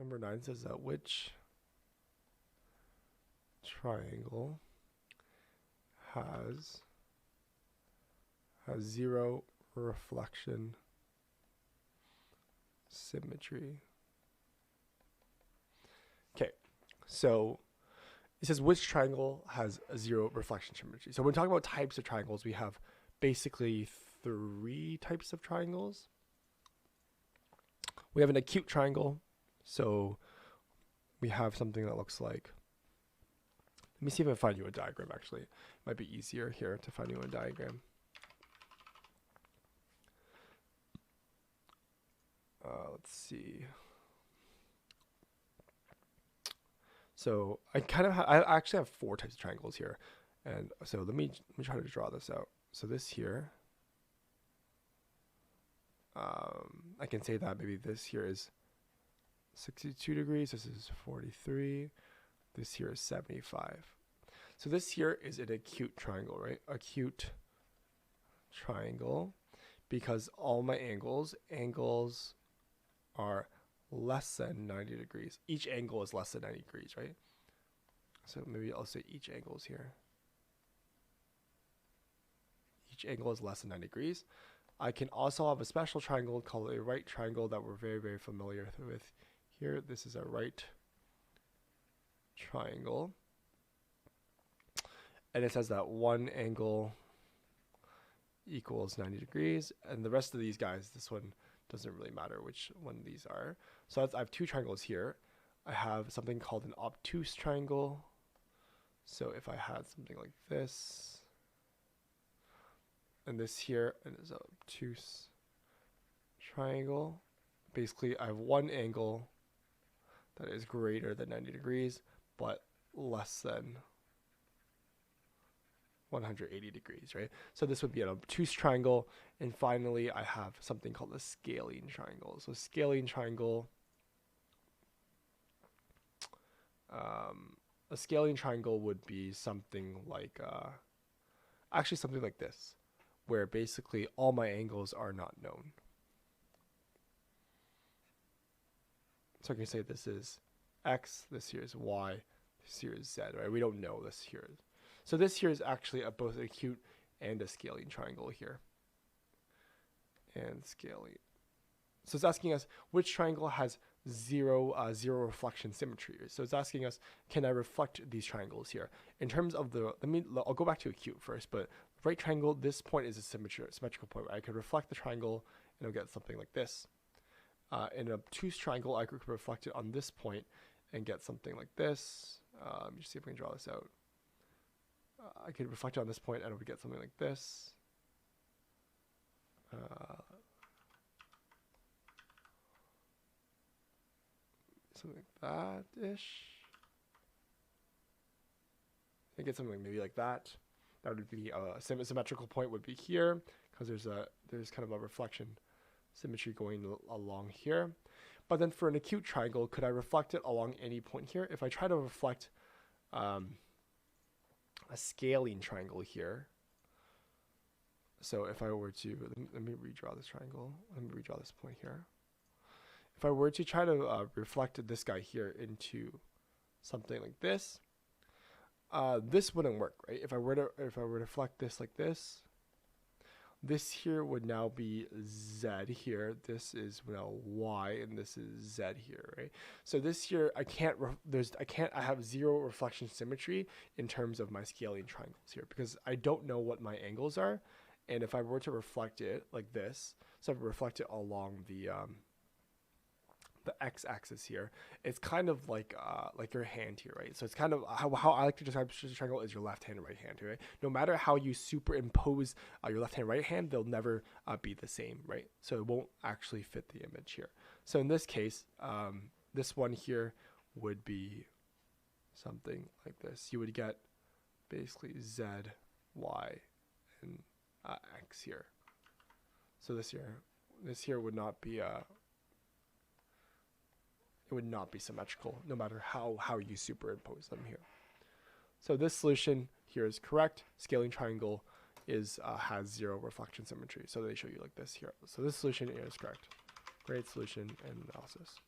Number 9 says that which triangle has zero reflection symmetry. Okay, so it says which triangle has a zero reflection symmetry. So when we talk about types of triangles, we have basically 3 types of triangles. We have an acute triangle. So we have something that looks like, let me see if I find you a diagram actually. It might be easier here to find you a diagram. Let's see. So I actually have 4 types of triangles here. And so let me try to draw this out. So this here, I can say that maybe this here is 62 degrees, this is 43, this here is 75. So this here is an acute triangle, right? Acute triangle, because all my angles are less than 90 degrees. Each angle is less than 90 degrees, right? So maybe I'll say each angle is here. Each angle is less than 90 degrees. I can also have a special triangle called a right triangle that we're very, very familiar with here. This is a right triangle. And it says that one angle equals 90 degrees. And the rest of these guys, this one doesn't really matter which one these are. So I have 2 triangles here. I have something called an obtuse triangle. So if I had something like this, and this here is an obtuse triangle, basically I have one angle that is greater than 90 degrees, but less than 180 degrees, right? So this would be an obtuse triangle. And finally, I have something called a scalene triangle. So scalene triangle, a scalene triangle would be something like, actually something like this, where basically all my angles are not known. So I can say this is X, this here is Y, this here is Z, right? We don't know this here. So this here is actually both an acute and a scalene triangle here. And scalene. So it's asking us which triangle has zero reflection symmetry. So it's asking us, can I reflect these triangles here? In terms of the, I'll go back to acute first, but right triangle, this point is a symmetrical point. Right? I could reflect the triangle and I'll get something like this. In an obtuse triangle, I could reflect it on this point and get something like this. Let me just see if we can draw this out. I could reflect on this point and I would get something like this. Something like that-ish. I get something maybe like that. That would be a symmetrical point would be here, because there's kind of a reflection symmetry going along here. But then for an acute triangle, could I reflect it along any point here? If I try to reflect a scalene triangle here. So if I were to, let me redraw this triangle. Let me redraw this point here. If I were to try to reflect this guy here into something like this, this wouldn't work, right? If I were to reflect this like this, this here would now be Z here. This is now Y, and this is Z here, right? So this here, I have zero reflection symmetry in terms of my scalene triangles here, because I don't know what my angles are. And if I were to reflect it like this, so if I reflect it along the x-axis here, it's kind of like your hand here, right? So it's kind of how I like to describe a triangle is your left hand and right hand, right? No matter how you superimpose your left hand and right hand, they'll never be the same, right? So it won't actually fit the image here. So in this case, this one here would be something like this. You would get basically Z, Y, and X here. So this here would not be it would not be symmetrical, no matter how you superimpose them here. So this solution here is correct. Scalene triangle has zero reflection symmetry. So they show you like this here. So this solution is correct. Great solution and analysis.